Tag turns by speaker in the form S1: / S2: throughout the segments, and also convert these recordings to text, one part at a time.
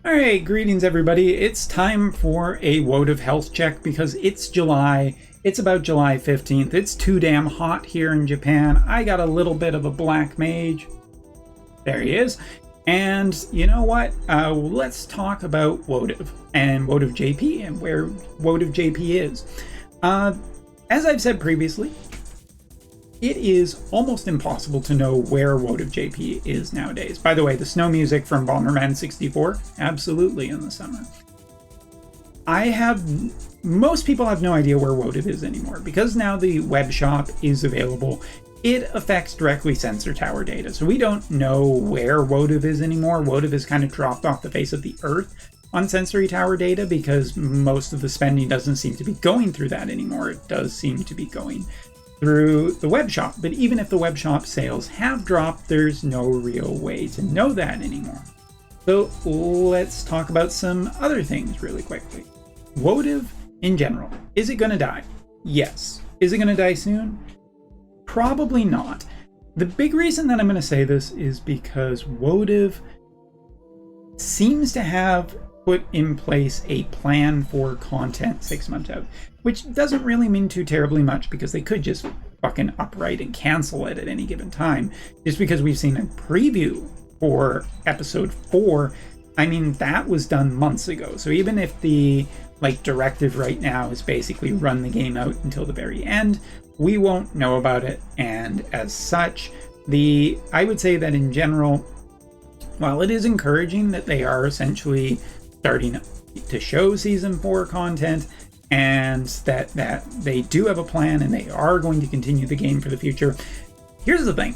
S1: Alright, greetings everybody. It's time for a Wotv health check because it's July. It's about July 15th. It's too damn hot here in Japan. I got a little bit of a black mage. There he is. And you know what? Let's talk about Wotv and Wotv JP and where Wotv JP is. As I've said previously, it is almost impossible to know where Wotv JP is nowadays. By the way, the snow music from Bomberman 64, absolutely in the summer. Most people have no idea where Wotv is anymore. Because now the web shop is available, it affects directly Sensor Tower data. So we don't know where Wotv is anymore. Wotv has kind of dropped off the face of the earth on Sensor Tower data because most of the spending doesn't seem to be going through that anymore. It does seem to be going through the web shop, but even if the web shop sales have dropped, there's no real way to know that anymore. So let's talk about some other things really quickly. Wotv in general, is it going to die? Yes. Is it going to die soon? Probably not. The big reason that I'm going to say this is because Wotv seems to have put in place a plan for content 6 months out, which doesn't really mean too terribly much because they could just fucking upright and cancel it at any given time. Just because we've seen a preview for episode 4, I mean, that was done months ago. So even if the directive right now is basically run the game out until the very end, we won't know about it. And as such, I would say that in general, while it is encouraging that they are essentially starting to show season 4 content and that they do have a plan and they are going to continue the game for the future, here's the thing.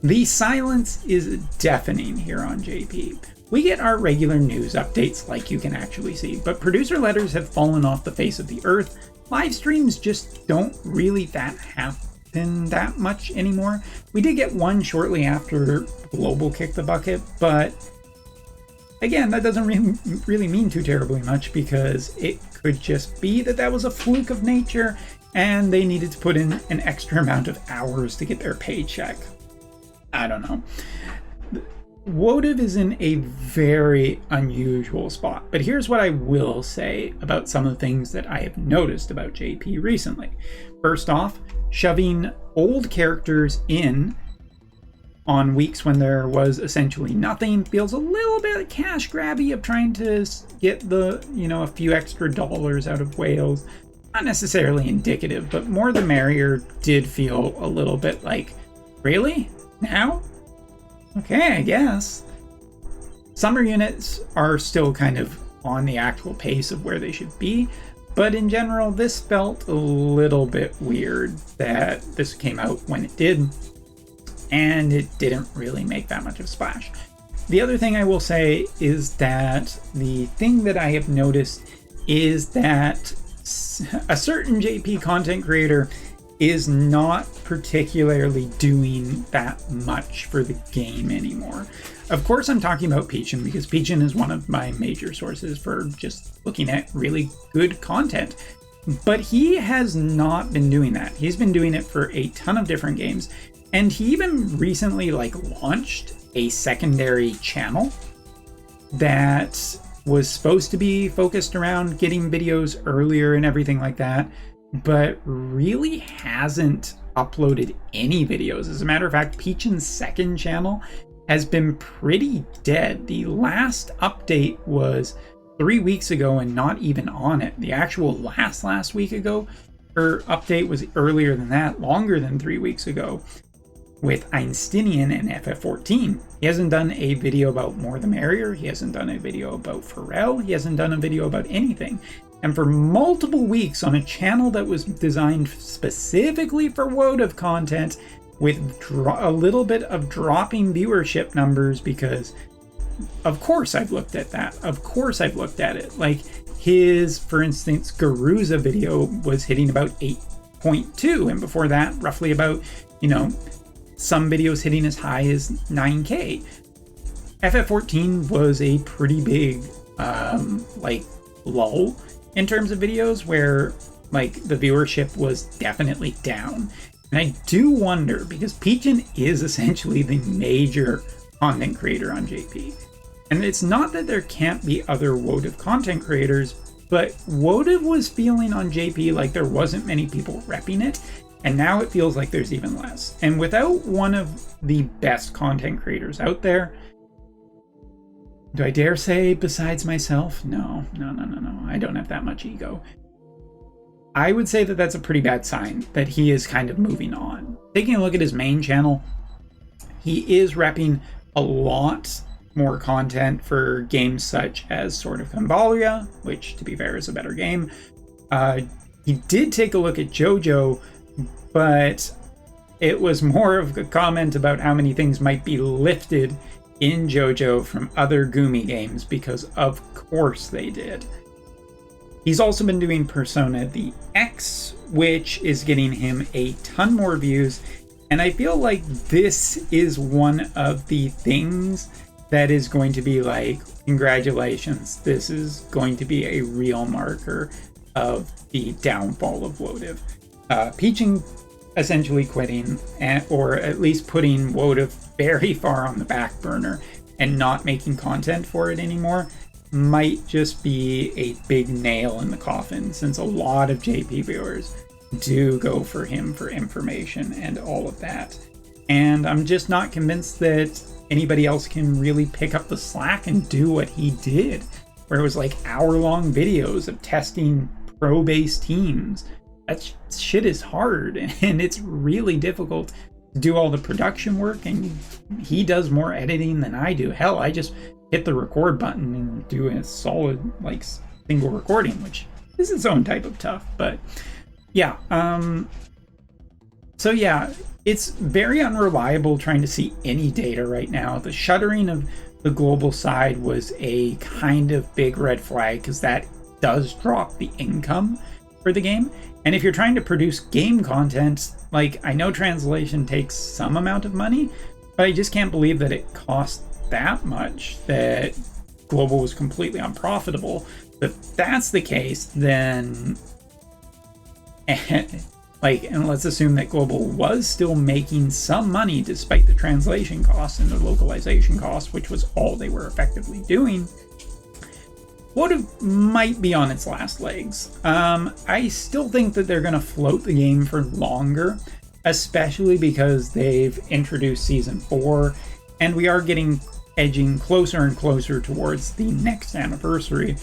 S1: The silence is deafening here on JP. We get our regular news updates like you can actually see, but producer letters have fallen off the face of the earth. Live streams just don't really happen that much anymore. We did get one shortly after Global kicked the bucket, but again, that doesn't really mean too terribly much because it could just be that was a fluke of nature and they needed to put in an extra amount of hours to get their paycheck. I don't know. Wotv is in a very unusual spot, but here's what I will say about some of the things that I have noticed about JP recently. First off, shoving old characters in on weeks when there was essentially nothing feels a little bit cash grabby of trying to get a few extra dollars out of whales. Not necessarily indicative, but more the merrier did feel a little bit like, really? Now? Okay, I guess. Summer units are still kind of on the actual pace of where they should be, but in general, this felt a little bit weird that this came out when it did, and it didn't really make that much of a splash. The other thing I will say is that the thing that I have noticed is that a certain JP content creator is not particularly doing that much for the game anymore. Of course, I'm talking about Peachin because Peachin is one of my major sources for just looking at really good content. But he has not been doing that. He's been doing it for a ton of different games. And he even recently launched a secondary channel that was supposed to be focused around getting videos earlier and everything like that, but really hasn't uploaded any videos. As a matter of fact, Peachin's second channel has been pretty dead. The last update was 3 weeks ago and not even on it. The actual last week ago, or update was earlier than that, longer than 3 weeks ago, with Einsteinian and FF14. He hasn't done a video about More the Merrier. He hasn't done a video about Pharrell. He hasn't done a video about anything. And for multiple weeks on a channel that was designed specifically for Wotv content, with a little bit of dropping viewership numbers, because of course I've looked at that. Of course I've looked at it. Like his, for instance, Garuza video was hitting about 8.2, and before that, roughly about, some videos hitting as high as 9K. FF14 was a pretty big, lull in terms of videos where, the viewership was definitely down. And I do wonder, because Peachin is essentially the major content creator on JP, And it's not that there can't be other Wotv content creators, but Wotv was feeling on JP like there wasn't many people repping it, and now it feels like there's even less. And without one of the best content creators out there, do I dare say besides myself? No. I don't have that much ego. I would say that that's a pretty bad sign that he is kind of moving on. Taking a look at his main channel, he is repping a lot more content for games such as Sword of Cambalia, which, to be fair, is a better game. He did take a look at JoJo, but it was more of a comment about how many things might be lifted in JoJo from other Gumi games, because of course they did. He's also been doing Persona the X, which is getting him a ton more views, and I feel like this is one of the things that is going to be like, congratulations, this is going to be a real marker of the downfall of Wotv. Peaching essentially quitting, or at least putting Wotv very far on the back burner and not making content for it anymore, might just be a big nail in the coffin, since a lot of JP viewers do go for him for information and all of that. And I'm just not convinced that anybody else can really pick up the slack and do what he did, where it was like hour-long videos of testing pro-based teams. That shit is hard, and it's really difficult to do all the production work, and he does more editing than I do. Hell, I just hit the record button and do a solid like single recording, which is its own type of tough. But yeah, so yeah, it's very unreliable trying to see any data right now. The shuttering of the global side was a kind of big red flag, because that does drop the income for the game. And if you're trying to produce game content, like, I know translation takes some amount of money, but I just can't believe that it cost that much, that global was completely unprofitable. If that's the case, then and let's assume that global was still making some money despite the translation costs and the localization costs, which was all they were effectively doing, Wotv might be on its last legs. I still think that they're going to float the game for longer, especially because they've introduced Season 4, and we are edging closer and closer towards the next anniversary.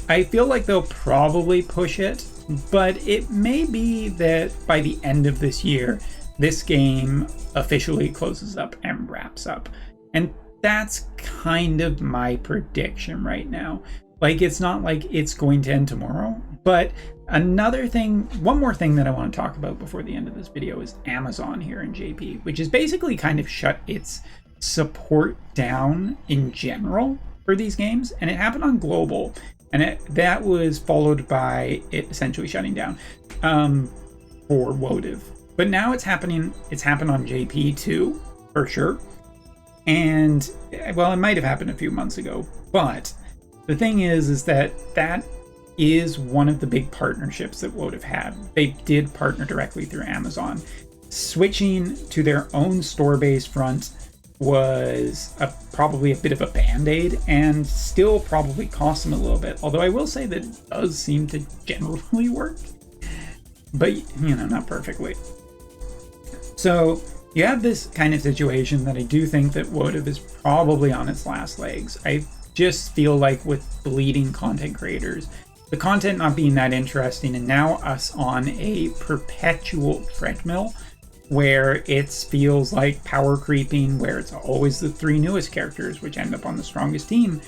S1: I feel like they'll probably push it, but it may be that by the end of this year, this game officially closes up and wraps up. And that's kind of my prediction right now. Like, it's not like it's going to end tomorrow, but one more thing that I want to talk about before the end of this video is Amazon here in JP, which is basically kind of shut its support down in general for these games. And it happened on global, and that was followed by it essentially shutting down for Wotv. But now it's happened on JP too, for sure. And well, it might have happened a few months ago, but the thing is that is one of the big partnerships that Wotv had. They did partner directly through Amazon. Switching to their own store-based front was probably a bit of a band-aid, and still probably cost them a little bit. Although I will say that it does seem to generally work, but not perfectly. So you have this kind of situation that I do think that Wotv is probably on its last legs. I just feel like with bleeding content creators, the content not being that interesting, and now us on a perpetual treadmill where it feels like power creeping, where it's always the 3 newest characters which end up on the strongest team.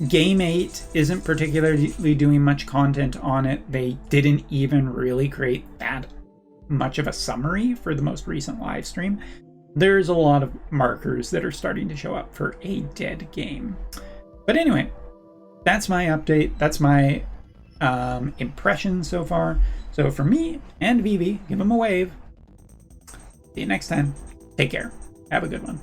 S1: Game 8 isn't particularly doing much content on it. They didn't even really create that much of a summary for the most recent live stream. There's a lot of markers that are starting to show up for a dead game. But anyway, that's my update. That's my impression so far. So for me and Vivi, give them a wave. See you next time. Take care. Have a good one.